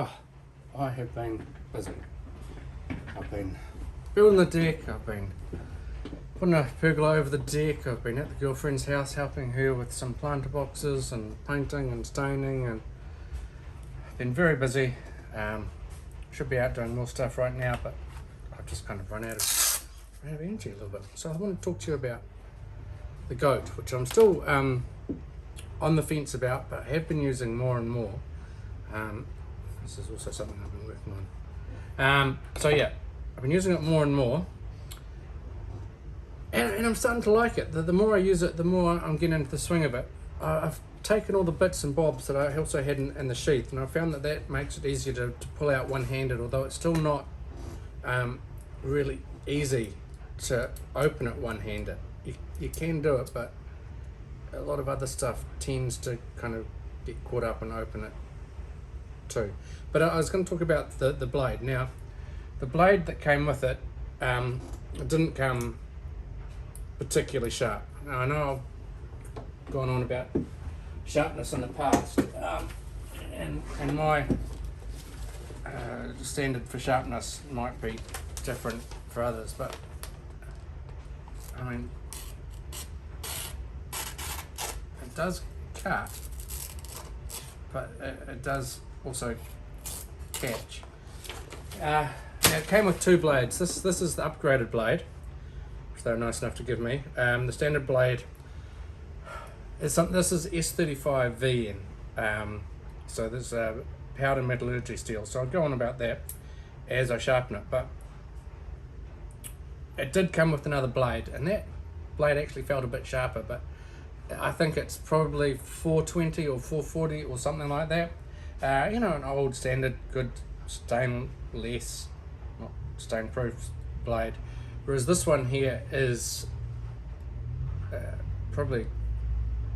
Oh, I have been busy. I've been building the deck, I've been putting a pergola over the deck, I've been at the girlfriend's house helping her with some planter boxes and painting and staining, and I've been very busy. Should be out doing more stuff right now, but I've just kind of run out of energy a little bit. So I want to talk to you about the goat, which I'm still on the fence about, but I have been using more and more. This is also something I've been working on. So yeah, I've been using it more and more, and I'm starting to like it. The more I use it, the more I'm getting into the swing of it. I've taken all the bits and bobs that I also had in the sheath, and I found that makes it easier to pull out one-handed, although it's still not really easy to open it one-handed. You can do it, but a lot of other stuff tends to kind of get caught up and open it too. But I was going to talk about the blade. Now, the blade that came with it, it didn't come particularly sharp. Now, I know I've gone on about sharpness in the past, and my standard for sharpness might be different for others, but I mean, it does cut, but it does also catch. Now it came with two blades. This is the upgraded blade, which they were nice enough to give me. The standard blade is this is S35V so this is powder metallurgy steel. So I'll go on about that as I sharpen it. But it did come with another blade, and that blade actually felt a bit sharper. But I think it's probably 420 or 440 or something like that. An old standard good stainless, not stain-proof blade. Whereas this one here is probably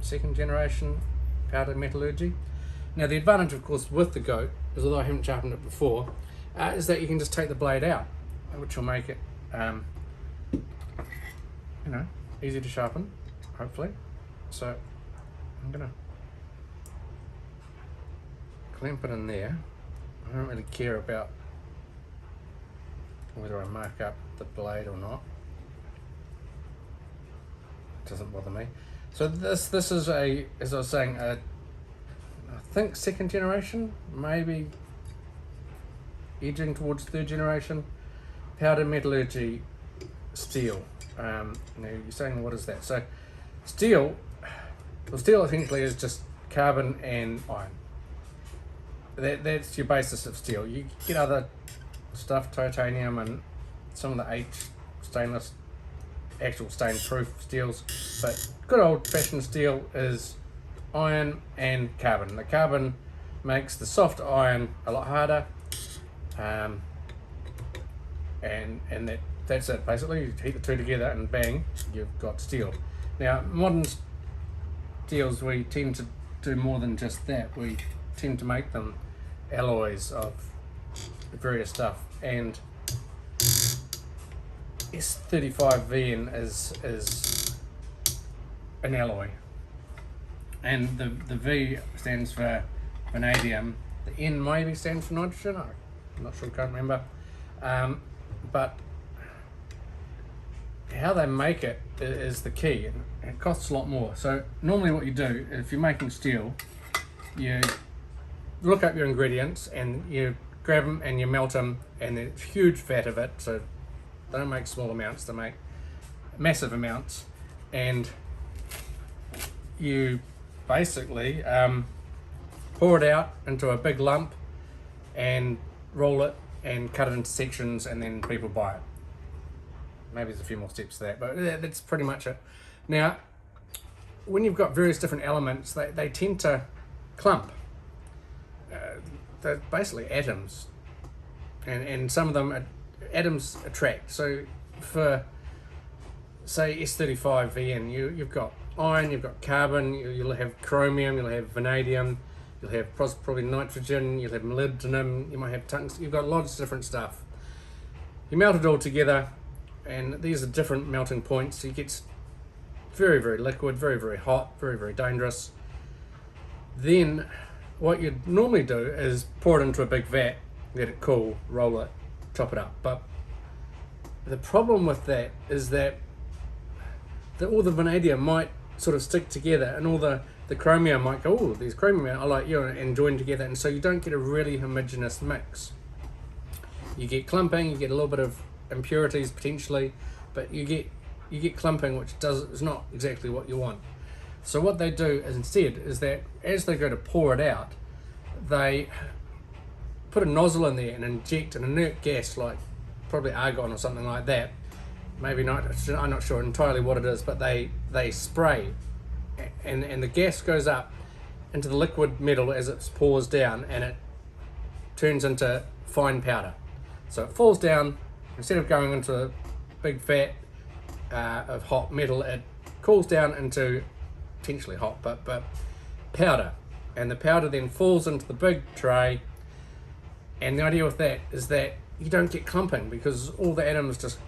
second generation powder metallurgy. Now the advantage, of course, with the goat, is although I haven't sharpened it before, is that you can just take the blade out, which will make it, easy to sharpen, hopefully. So I'm gonna clamp it in there. I don't really care about whether I mark up the blade or not. It doesn't bother me. So this is as I was saying, I think second generation, maybe edging towards third generation, powder metallurgy steel. Now you're saying, what is that? So steel essentially is just carbon and iron. That's your basis of steel. You get other stuff, titanium and some of the H stainless, actual stain-proof steels, but good old-fashioned steel is iron and carbon. The carbon makes the soft iron a lot harder, and that's it. Basically, you heat the two together and bang, you've got steel. Now, modern steels, we tend to do more than just that. We tend to make them alloys of various stuff, and S35VN is an alloy, and the V stands for vanadium, the N maybe stands for nitrogen, I'm not sure, can't remember, but how they make it is the key, and it costs a lot more. So normally what you do, if you're making steel, you look up your ingredients and you grab them and you melt them, and there's huge vat of it, so they don't make small amounts, they make massive amounts, and you basically pour it out into a big lump and roll it and cut it into sections, and then people buy it. Maybe there's a few more steps to that, but that's pretty much it. Now, when you've got various different elements, they tend to clump. They're basically atoms, and some of them atoms attract. So for, say, S35VN, you've got iron, you've got carbon, you'll have chromium, you'll have vanadium, you'll have probably nitrogen, you'll have molybdenum, you might have tungsten, you've got lots of different stuff. You melt it all together, and these are different melting points. It gets very, very liquid, very, very hot, very, very dangerous. Then what you'd normally do is pour it into a big vat, let it cool, roll it, chop it up. But the problem with that is that all the vanadium might sort of stick together, and all the chromium might go, oh, there's chromium, I like you, and join together, and so you don't get a really homogeneous mix. You get clumping, you get a little bit of impurities potentially, but you get clumping, which is not exactly what you want. So what they do instead is that as they go to pour it out, they put a nozzle in there and inject an inert gas, like probably argon or something like that. Maybe not, I'm not sure entirely what it is, but they spray, and the gas goes up into the liquid metal as it pours down, and it turns into fine powder. So it falls down, instead of going into a big vat of hot metal, it cools down into potentially hot, but powder, and the powder then falls into the big tray. And the idea with that is that you don't get clumping, because all the atoms just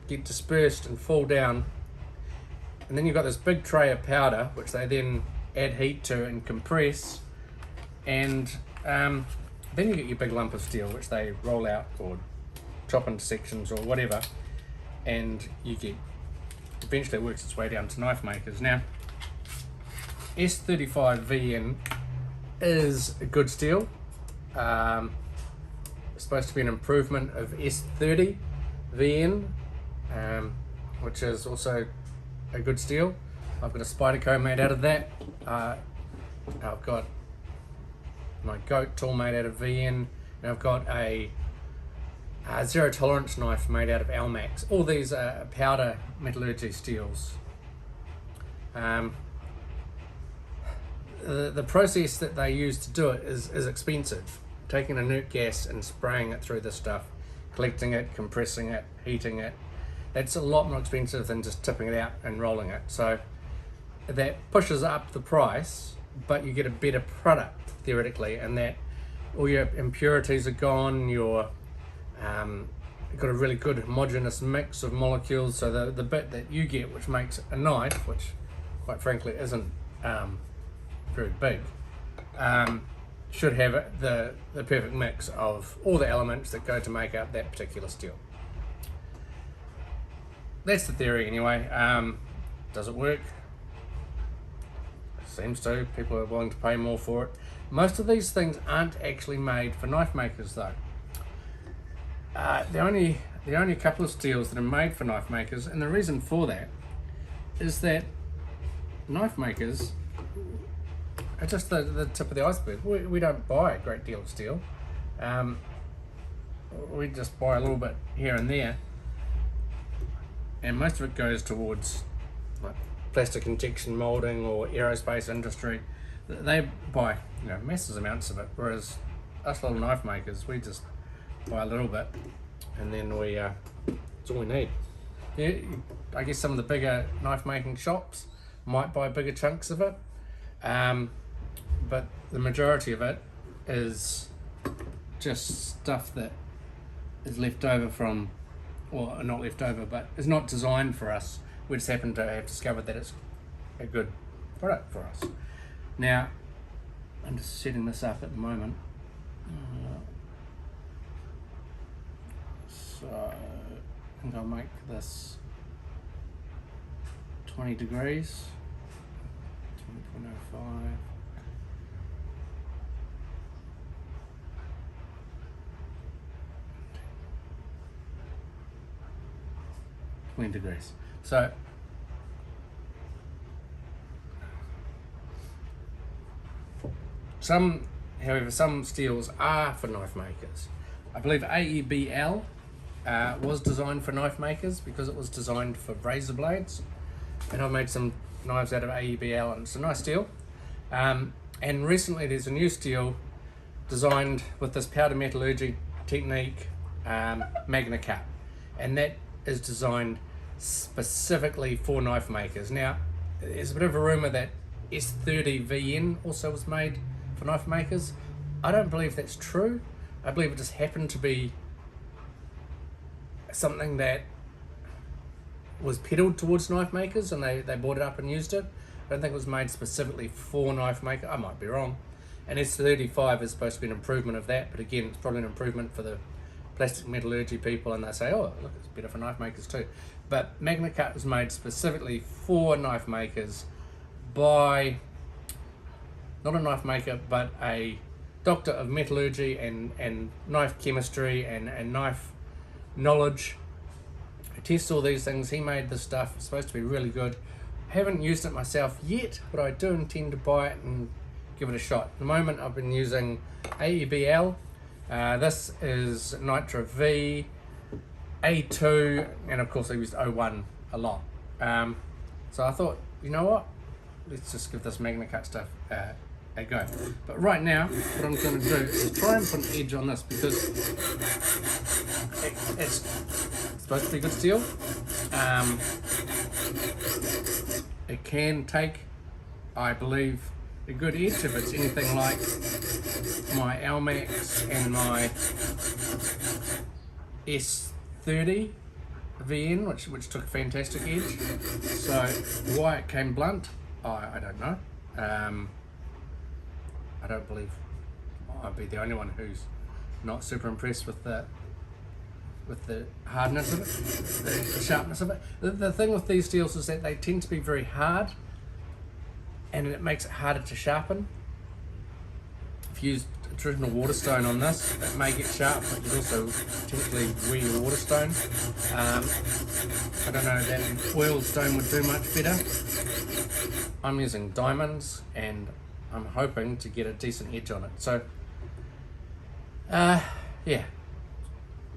get dispersed and fall down, and then you've got this big tray of powder which they then add heat to and compress, and then you get your big lump of steel which they roll out or chop into sections or whatever, and you get, eventually it works its way down to knife makers. Now S35VN is a good steel. It's supposed to be an improvement of S30VN, which is also a good steel. I've got a Spyderco made out of that. I've got my goat tool made out of VN, and I've got a zero tolerance knife made out of Almax. All these are powder metallurgy steels. The process that they use to do it is expensive. Taking inert gas and spraying it through this stuff, collecting it, compressing it, heating it, that's a lot more expensive than just tipping it out and rolling it. So that pushes up the price, but you get a better product theoretically, and that all your impurities are gone. You've got a really good homogeneous mix of molecules. So the bit that you get, which makes a knife, which quite frankly isn't very big, should have the perfect mix of all the elements that go to make up that particular steel. That's the theory anyway. Does it work? Seems to. People are willing to pay more for it. Most of these things aren't actually made for knife makers though. The only couple of steels that are made for knife makers, and the reason for that is that knife makers are just the tip of the iceberg. We don't buy a great deal of steel. We just buy a little bit here and there, and most of it goes towards like plastic injection molding or aerospace industry. They buy massive amounts of it, whereas us little knife makers, we just buy a little bit, and then it's all we need. Yeah, I guess some of the bigger knife making shops might buy bigger chunks of it, but the majority of it is just stuff that is left over from, or not left over, but is not designed for us. We just happen to have discovered that it's a good product for us. Now, I'm just setting this up at the moment. So I think I'll make this 20 degrees, 20.05. Degrees. So however, some steels are for knife makers. I believe AEBL was designed for knife makers because it was designed for razor blades, and I've made some knives out of AEBL, and it's a nice steel. And recently there's a new steel designed with this powder metallurgy technique, Magna Cut, and that is designed specifically for knife makers. Now, there's a bit of a rumour that S30VN also was made for knife makers. I don't believe that's true. I believe it just happened to be something that was peddled towards knife makers, and they bought it up and used it. I don't think it was made specifically for knife maker. I might be wrong. And S35 is supposed to be an improvement of that, but again, it's probably an improvement for the plastic metallurgy people, and they say, oh, look, it's better for knife makers too. But MagnaCut was made specifically for knife makers by, not a knife maker, but a doctor of metallurgy and knife chemistry and knife knowledge. He tests all these things. He made this stuff. It's supposed to be really good. Haven't used it myself yet, but I do intend to buy it and give it a shot. At the moment, I've been using AEBL. This is Nitro V, A2, and of course I used O1 a lot. So I thought, you know what? Let's just give this MagnaCut stuff a go. But right now, what I'm going to do is try and put an edge on this, because it's supposed to be good steel. It can take, I believe, a good edge if it's anything like my Almax and my S30 VN, which took a fantastic edge. So why it came blunt, I don't know. I don't believe I'd be the only one who's not super impressed with the hardness of it, the sharpness of it. The thing with these steels is that they tend to be very hard, and it makes it harder to sharpen. If you use a traditional Waterstone on this, it may get sharp, but you also potentially wear your Waterstone. I don't know, that foiled stone would do much better. I'm using diamonds, and I'm hoping to get a decent edge on it. So, yeah.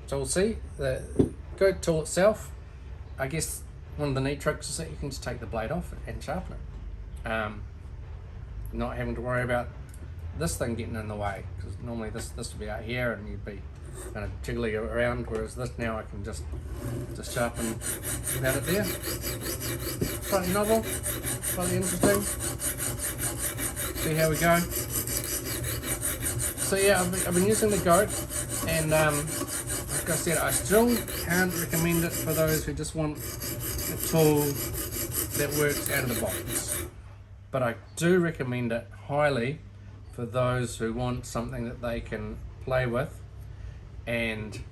So we'll see. The goat tool itself, I guess one of the neat tricks is that you can just take the blade off and sharpen it. Not having to worry about this thing getting in the way, because normally this would be out here and you'd be kind of jiggly around, whereas this now I can just sharpen without it there. Slightly novel, slightly interesting. See how we go. So yeah, I've been using the goat, and like I said, I still can't recommend it for those who just want a tool that works out of the box. But I do recommend it highly for those who want something that they can play with and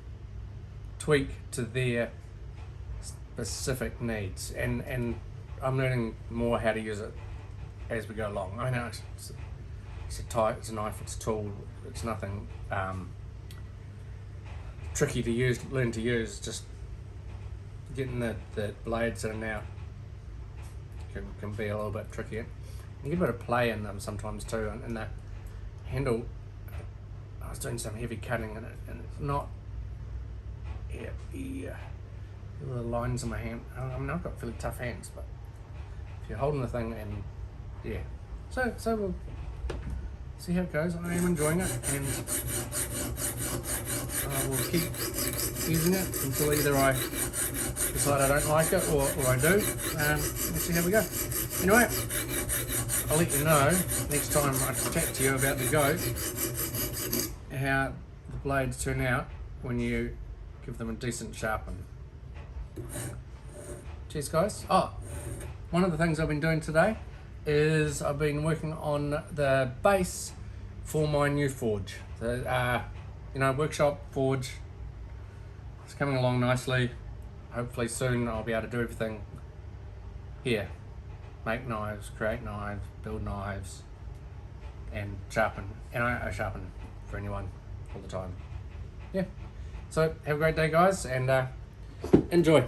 tweak to their specific needs. And I'm learning more how to use it as we go along. I know it's a knife, it's a tool, it's nothing tricky to learn to use. Just getting the blades in and out can be a little bit trickier. You get a bit of play in them sometimes too, and that handle, I was doing some heavy cutting in it, and it's not, the lines in my hand, I mean, I've got fairly tough hands, but if you're holding the thing, and yeah, so we'll see how it goes. I am enjoying it, and I will keep using it until either I decide I don't like it or I do. We'll see how we go. Anyway, I'll let you know next time I chat to you about the goat how the blades turn out when you give them a decent sharpen. Cheers, guys. Oh, one of the things I've been doing today is I've been working on the base for my new forge. The workshop forge. It's coming along nicely. Hopefully soon I'll be able to do everything here. Make knives, create knives, build knives, and sharpen. And I sharpen for anyone all the time. Yeah. So have a great day, guys, and enjoy.